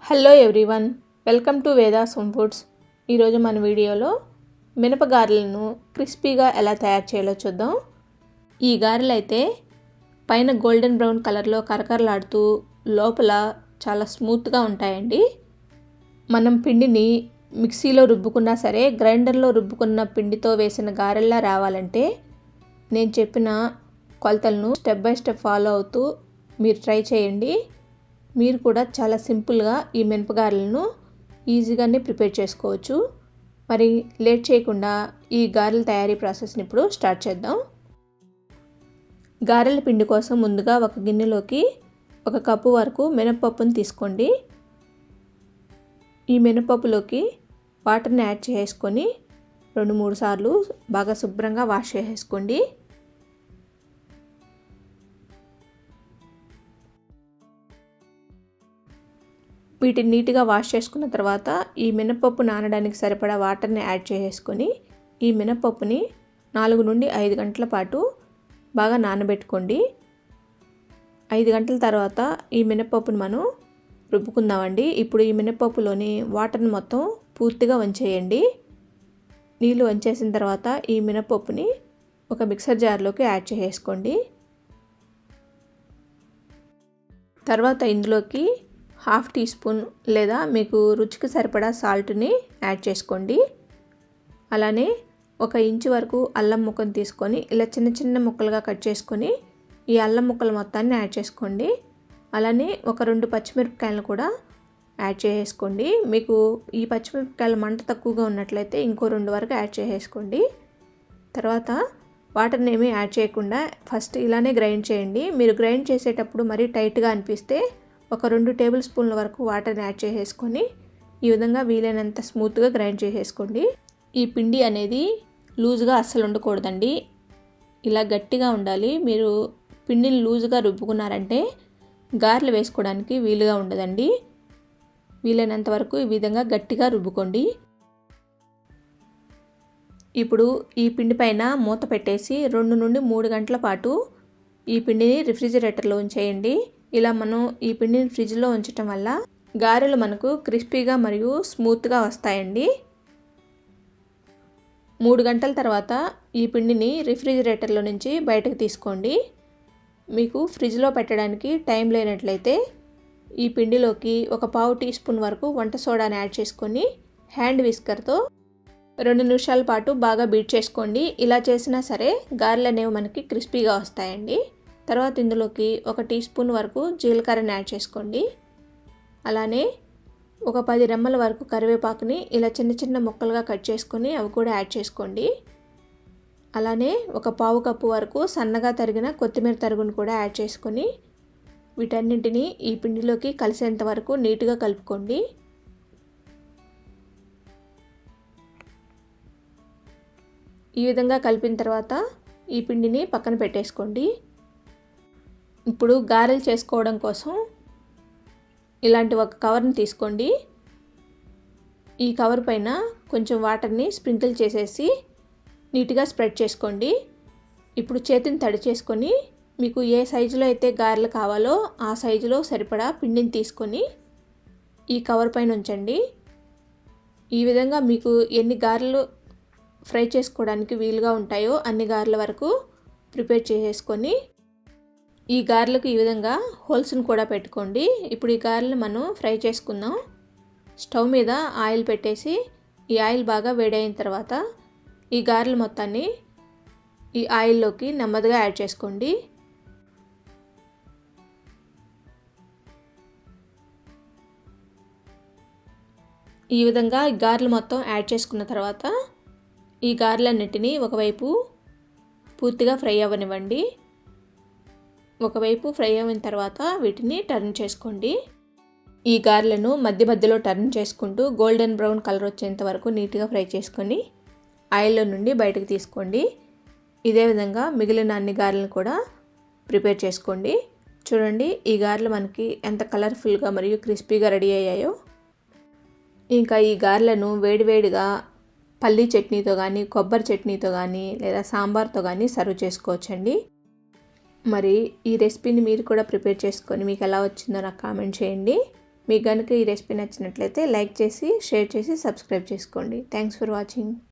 Hello everyone, welcome to Vedas home foods. ఈరోజు మన వీడియోలో మినప గారెలను క్రిస్పీగా ఎలా తయారు చేయాలో చూద్దాం. ఈ గారెలు అయితే పైన గోల్డెన్ బ్రౌన్ కలర్లో కరకరలాడుతూ లోపల చాలా స్మూత్గా ఉంటాయండి. మనం పిండిని మిక్సీలో రుబ్బుకున్నా సరే, గ్రైండర్లో రుబ్బుకున్న పిండితో వేసిన గారెల్లా రావాలంటే నేను చెప్పిన కొలతలను స్టెప్ బై స్టెప్ ఫాలో అవుతూ మీరు ట్రై చేయండి. మీరు కూడా చాలా సింపుల్గా ఈ మినపగారెలను ఈజీగానే ప్రిపేర్ చేసుకోవచ్చు. మరి లేట్ చేయకుండా ఈ గారెల తయారీ ప్రాసెస్ని ఇప్పుడు స్టార్ట్ చేద్దాం. గారెల పిండి కోసం ముందుగా ఒక గిన్నెలోకి 1 కప్పు వరకు మినపప్పును తీసుకోండి. ఈ మినపప్పులోకి వాటర్ని యాడ్ చేసుకొని 2-3 సార్లు బాగా శుభ్రంగా వాష్ చేసేసుకోండి. వీటిని నీట్గా వాష్ చేసుకున్న తర్వాత ఈ మినపప్పు నానడానికి సరిపడా వాటర్ని యాడ్ చేసుకొని ఈ మినపప్పుని 4 నుండి 5 గంటల పాటు బాగా నానబెట్టుకోండి. 5 గంటల తర్వాత ఈ మినపప్పుని మనం రుబ్బుకుందామండి. ఇప్పుడు ఈ మినపప్పులోని వాటర్ని మొత్తం పూర్తిగా వంచేయండి. నీళ్ళు వంచేసిన తర్వాత ఈ మినపప్పుని ఒక మిక్సర్ జార్లోకి యాడ్ చేసుకోండి. తర్వాత ఇందులోకి 1/2 టీ స్పూన్ లేదా మీకు రుచికి సరిపడా సాల్ట్ని యాడ్ చేసుకోండి. అలానే 1 ఇంచు వరకు అల్లం ముక్కను తీసుకొని ఇలా చిన్న చిన్న ముక్కలుగా కట్ చేసుకొని ఈ అల్లం ముక్కల మొత్తాన్ని యాడ్ చేసుకోండి. అలానే 2 పచ్చిమిరపకాయలను కూడా యాడ్ చేసుకోండి. మీకు ఈ పచ్చిమిరపకాయల మంట తక్కువగా ఉన్నట్లయితే ఇంకో 2 వరకు యాడ్ చేసుకోండి. తర్వాత వాటర్ని ఏమీ యాడ్ చేయకుండా ఫస్ట్ ఇలానే గ్రైండ్ చేయండి. మీరు గ్రైండ్ చేసేటప్పుడు మరీ టైట్గా అనిపిస్తే 2 టేబుల్ స్పూన్ల వరకు వాటర్ని యాడ్ చేసుకొని ఈ విధంగా వీలైనంత స్మూత్గా గ్రైండ్ చేసేసుకోండి. ఈ పిండి అనేది లూజ్గా అస్సలు ఉండకూడదండి, ఇలా గట్టిగా ఉండాలి. మీరు పిండిని లూజ్గా రుబ్బుకున్నారంటే గారెలు వేసుకోవడానికి వీలుగా ఉండదండి. వీలైనంత వరకు ఈ విధంగా గట్టిగా రుబ్బుకోండి. ఇప్పుడు ఈ పిండి పైన మూత పెట్టేసి 2 నుండి 3 గంటల పాటు ఈ పిండిని రిఫ్రిజిరేటర్లో ఉంచేయండి. ఇలా మనం ఈ పిండిని ఫ్రిడ్జ్లో ఉంచడం వల్ల గారెలు మనకు క్రిస్పీగా మరియు స్మూత్గా వస్తాయండి. 3 గంటల తర్వాత ఈ పిండిని రిఫ్రిజిరేటర్లో నుంచి బయటకు తీసుకోండి. మీకు ఫ్రిడ్జ్లో పెట్టడానికి టైం లేనట్లయితే ఈ పిండిలోకి 1/4 టీ స్పూన్ వరకు వంట సోడాని యాడ్ చేసుకొని హ్యాండ్ విస్కర్తో 2 నిమిషాల పాటు బాగా బీట్ చేసుకోండి. ఇలా చేసినా సరే గారెలు అనేవి మనకి క్రిస్పీగా వస్తాయండి. తర్వాత ఇందులోకి 1 టీ స్పూన్ వరకు జీలకర్రని యాడ్ చేసుకోండి. అలానే 10 రెమ్మల వరకు కరివేపాకుని ఇలా చిన్న చిన్న ముక్కలుగా కట్ చేసుకొని అవి కూడా యాడ్ చేసుకోండి. అలానే 1/4 కప్పు వరకు సన్నగా తరిగిన కొత్తిమీర తరుగును కూడా యాడ్ చేసుకొని వీటన్నింటినీ ఈ పిండిలోకి కలిసేంత వరకు నీట్గా కలుపుకోండి. ఈ విధంగా కలిపిన తర్వాత ఈ పిండిని పక్కన పెట్టేసుకోండి. ఇప్పుడు గారెలు చేసుకోవడం కోసం ఇలాంటి ఒక కవర్ని తీసుకోండి. ఈ కవర్ పైన కొంచెం వాటర్ని స్ప్రింకిల్ చేసేసి నీట్గా స్ప్రెడ్ చేసుకోండి. ఇప్పుడు చేతిని తడి చేసుకొని మీకు ఏ సైజులో అయితే గారెలు కావాలో ఆ సైజులో సరిపడా పిండిని తీసుకొని ఈ కవర్ పైన ఉంచండి. ఈ విధంగా మీకు ఎన్ని గారెలు ఫ్రై చేసుకోవడానికి వీలుగా ఉంటాయో అన్ని గారెల వరకు ప్రిపేర్ చేసేసుకొని ఈ గారెలకు ఈ విధంగా హోల్స్ని కూడా పెట్టుకోండి. ఇప్పుడు ఈ గారెలు మనం ఫ్రై చేసుకుందాం. స్టవ్ మీద ఆయిల్ పెట్టేసి ఈ ఆయిల్ బాగా వేడైన తర్వాత ఈ గారెలు మొత్తాన్ని ఈ ఆయిల్లోకి నెమ్మదిగా యాడ్ చేసుకోండి. ఈ విధంగా ఈ గారెలు మొత్తం యాడ్ చేసుకున్న తర్వాత ఈ గారెలన్నిటినీ ఒకవైపు పూర్తిగా ఫ్రై అవ్వనివ్వండి. ఒకవైపు ఫ్రై అయిన తర్వాత వీటిని టర్న్ చేసుకోండి. ఈ గారెలను మధ్యలో టర్న్ చేసుకుంటూ గోల్డెన్ బ్రౌన్ కలర్ వచ్చేంత వరకు నీట్గా ఫ్రై చేసుకొని ఆయిల్లో నుండి బయటకు తీసుకోండి. ఇదే విధంగా మిగిలిన అన్ని గారెలను కూడా ప్రిపేర్ చేసుకోండి. చూడండి ఈ గారెలు మనకి ఎంత కలర్ఫుల్గా మరియు క్రిస్పీగా రెడీ అయ్యాయో. ఇంకా ఈ గారెలను వేడివేడిగా పల్లీ చట్నీతో కానీ, కొబ్బరి చట్నీతో కానీ లేదా సాంబార్తో కానీ సర్వ్ చేసుకోవచ్చండి. మరి ఈ రెసిపీని మీరు కూడా ప్రిపేర్ చేసుకొని మీకు ఎలా వచ్చిందో నాకు కామెంట్ చేయండి. మీకు కనుక ఈ రెసిపీ నచ్చినట్లయితే లైక్ చేసి షేర్ చేసి సబ్స్క్రైబ్ చేసుకోండి. Thanks for watching.